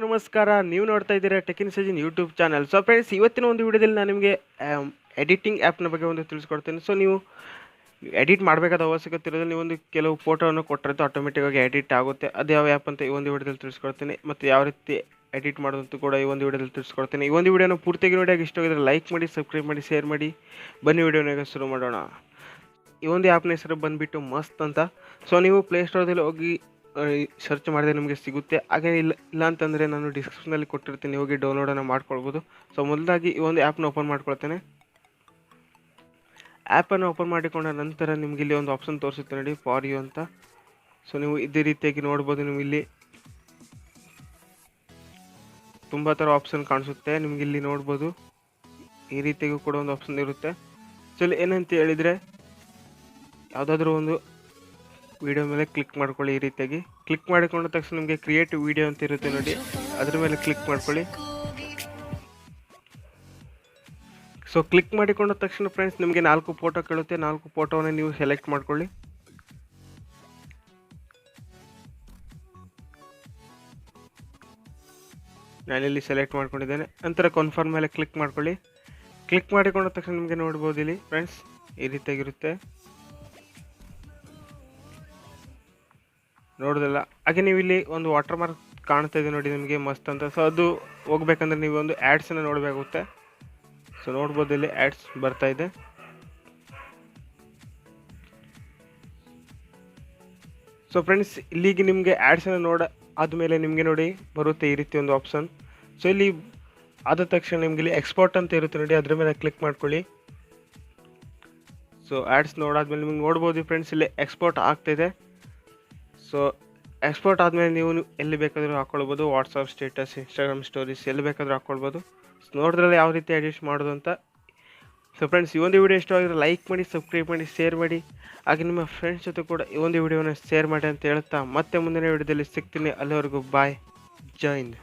ನಮಸ್ಕಾರ, ನೀವು ನೋಡ್ತಾ ಇದ್ದೀರಾ ಟೆಕಿನ್ Sajin YouTube channel. So friends, ಇವತ್ತಿನ ಒಂದು ವಿಡಿಯೋದಲ್ಲಿ ನಾನು ನಿಮಗೆ ಎಡಿಟಿಂಗ್ ಆ್ಯಪ್ನ ಬಗ್ಗೆ ಒಂದು ತಿಳಿಸ್ಕೊಡ್ತೀನಿ. ಸೊ ನೀವು ಎಡಿಟ್ ಮಾಡಬೇಕಾದ ಅವಶ್ಯಕತೆ ಇರೋದು, ನೀವೊಂದು ಕೆಲವು ಫೋಟೋವನ್ನು ಕೊಟ್ಟರೆ ಆಟೋಮೆಟಿಕ್ಕಾಗಿ ಎಡಿಟ್ ಆಗುತ್ತೆ. ಅದು ಯಾವ ಆ್ಯಪ್ ಅಂತ ಈ ಒಂದು ವಿಡಿಯೋದಲ್ಲಿ ತಿಳಿಸ್ಕೊಡ್ತೀನಿ, ಮತ್ತು ಯಾವ ರೀತಿ ಎಡಿಟ್ ಮಾಡೋದಂತೂ ಕೂಡ ಈ ಒಂದು ವಿಡಿಯೋದಲ್ಲಿ ತಿಳಿಸ್ಕೊಡ್ತೀನಿ. ಈ ಒಂದು ವಿಡಿಯೋನ ಪೂರ್ತಿಯಾಗಿ ನೋಡಿ, ಇಷ್ಟ ಆಗಿದ್ರೆ ಲೈಕ್ ಮಾಡಿ, ಸಬ್ಸ್ಕ್ರೈಬ್ ಮಾಡಿ, ಶೇರ್ ಮಾಡಿ. ಬನ್ನಿ ವಿಡಿಯೋನಾಗ ಶುರು ಮಾಡೋಣ. ಈ ಒಂದು ಆ್ಯಪ್ನ ಹೆಸರು ಬಂದುಬಿಟ್ಟು ಮಸ್ತ್ ಅಂತ. ಸೊ ನೀವು ಪ್ಲೇಸ್ಟೋರ್ದಲ್ಲಿ ಹೋಗಿ ಸರ್ಚ್ ಮಾಡಿದ್ರೆ ನಿಮಗೆ ಸಿಗುತ್ತೆ. ಹಾಗೆ ಇಲ್ಲ ಅಂತಂದರೆ ನಾನು ಡಿಸ್ಕ್ರಿಪ್ಷನಲ್ಲಿ ಕೊಟ್ಟಿರ್ತೀನಿ, ಹೋಗಿ ಡೌನ್ಲೋಡನ್ನು ಮಾಡ್ಕೊಳ್ಬೋದು. ಸೊ ಮೊದಲಾಗಿ ಈ ಒಂದು ಆ್ಯಪ್ನ ಓಪನ್ ಮಾಡ್ಕೊಳ್ತೇನೆ. ಆ್ಯಪನ್ನು ಓಪನ್ ಮಾಡಿಕೊಂಡ ನಂತರ ನಿಮಗೆ ಇಲ್ಲಿ ಒಂದು ಆಪ್ಷನ್ ತೋರಿಸುತ್ತೆ ನೋಡಿ, ಫಾರ್ ಯು ಅಂತ. ಸೊ ನೀವು ಇದೇ ರೀತಿಯಾಗಿ ನೋಡ್ಬೋದು, ನೀವು ಇಲ್ಲಿ ತುಂಬ ಥರ ಆಪ್ಷನ್ ಕಾಣಿಸುತ್ತೆ. ನಿಮ್ಗೆ ಇಲ್ಲಿ ನೋಡ್ಬೋದು, ಈ ರೀತಿಯಾಗಿ ಕೂಡ ಒಂದು ಆಪ್ಷನ್ ಇರುತ್ತೆ. ಸೊ ಇಲ್ಲಿ ಏನಂತ ಹೇಳಿದರೆ, ಯಾವುದಾದ್ರೂ ಒಂದು ವಿಡಿಯೋ ಮೇಲೆ ಕ್ಲಿಕ್ ಮಾಡ್ಕೊಳ್ಳಿ. ಈ ರೀತಿಯಾಗಿ ಕ್ಲಿಕ್ ಮಾಡಿಕೊಂಡ ತಕ್ಷಣ ನಿಮಗೆ ಕ್ರಿಯೇಟ್ ವಿಡಿಯೋ ಅಂತ ಇರುತ್ತೆ ನೋಡಿ, ಅದ್ರ ಮೇಲೆ ಕ್ಲಿಕ್ ಮಾಡ್ಕೊಳ್ಳಿ. ಸೊ ಕ್ಲಿಕ್ ಮಾಡಿಕೊಂಡ ತಕ್ಷಣ ಫ್ರೆಂಡ್ಸ್, ನಿಮಗೆ 4 ಫೋಟೋ ಕೇಳುತ್ತೆ. 4 ಫೋಟೋವನ್ನು ನೀವು ಸೆಲೆಕ್ಟ್ ಮಾಡ್ಕೊಳ್ಳಿ. ನಾನಿಲ್ಲಿ ಸೆಲೆಕ್ಟ್ ಮಾಡ್ಕೊಂಡಿದ್ದೇನೆ. ನಂತರ ಕನ್ಫರ್ಮ್ ಮೇಲೆ ಕ್ಲಿಕ್ ಮಾಡ್ಕೊಳ್ಳಿ. ಕ್ಲಿಕ್ ಮಾಡಿಕೊಂಡ ತಕ್ಷಣ ನಿಮಗೆ ನೋಡ್ಬೋದು ಇಲ್ಲಿ ಫ್ರೆಂಡ್ಸ್, ಈ ರೀತಿಯಾಗಿರುತ್ತೆ, ನೋಡೋದಲ್ಲ. ಹಾಗೆ ನೀವು ಇಲ್ಲಿ ಒಂದು ವಾಟರ್ ಮಾರ್ಕ್ ಕಾಣ್ತಾ ಇದೆ ನೋಡಿ ನಿಮಗೆ, ಮಸ್ತ್ ಅಂತ. ಸೊ ಅದು ಹೋಗ್ಬೇಕಂದ್ರೆ ನೀವು ಒಂದು ಆ್ಯಡ್ಸನ್ನು ನೋಡಬೇಕಾಗುತ್ತೆ. ಸೊ ನೋಡ್ಬೋದು, ಇಲ್ಲಿ ಆ್ಯಡ್ಸ್ ಬರ್ತಾ ಇದೆ. ಸೊ ಫ್ರೆಂಡ್ಸ್, ಇಲ್ಲಿಗೆ ನಿಮಗೆ ಆ್ಯಡ್ಸನ್ನು ಆದಮೇಲೆ ನಿಮಗೆ ನೋಡಿ ಬರುತ್ತೆ ಈ ರೀತಿ ಒಂದು ಆಪ್ಷನ್. ಸೊ ಇಲ್ಲಿ ಆದ ತಕ್ಷಣ ನಿಮಗೆ ಇಲ್ಲಿ ಎಕ್ಸ್ಪೋರ್ಟ್ ಅಂತ ಇರುತ್ತೆ ನೋಡಿ, ಅದ್ರ ಮೇಲೆ ಕ್ಲಿಕ್ ಮಾಡ್ಕೊಳ್ಳಿ. ಸೊ ಆ್ಯಡ್ಸ್ ನೋಡಾದ್ಮೇಲೆ ನಿಮಗೆ ನೋಡ್ಬೋದು ಫ್ರೆಂಡ್ಸ್, ಇಲ್ಲಿ ಎಕ್ಸ್ಪೋರ್ಟ್ ಆಗ್ತಾಯಿದೆ. ಸೊ ಎಕ್ಸ್ಪೋರ್ಟ್ ಆದಮೇಲೆ ನೀವು ಎಲ್ಲಿ ಬೇಕಾದರೂ ಹಾಕ್ಕೊಳ್ಬೋದು, ವಾಟ್ಸಪ್ ಸ್ಟೇಟಸ್, ಇನ್ಸ್ಟಾಗ್ರಾಮ್ ಸ್ಟೋರೀಸ್ ಎಲ್ಲಿ ಬೇಕಾದರೂ ಹಾಕ್ಕೊಳ್ಬೋದು. ನೋಡಿದ್ರಲ್ಲಿ ಯಾವ ರೀತಿ ಎಡಿಟ್ ಮಾಡೋದು ಅಂತ. ಸೊ ಫ್ರೆಂಡ್ಸ್, ಈ ಒಂದು ವಿಡಿಯೋ ಇಷ್ಟವಾಗಿದ್ರೆ ಲೈಕ್ ಮಾಡಿ, ಸಬ್ಸ್ಕ್ರೈಬ್ ಮಾಡಿ, ಶೇರ್ ಮಾಡಿ. ಹಾಗೆ ನಿಮ್ಮ ಫ್ರೆಂಡ್ಸ್ ಜೊತೆ ಕೂಡ ಈ ಒಂದು ವಿಡಿಯೋನ ಶೇರ್ ಮಾಡಿ ಅಂತ ಹೇಳ್ತಾ ಮತ್ತೆ ಮುಂದಿನ ವಿಡಿಯೋದಲ್ಲಿ ಸಿಗ್ತೀನಿ. ಅಲ್ಲಿವರೆಗೂ ಬಾಯ್, ಜೈ ಹಿಂದ್.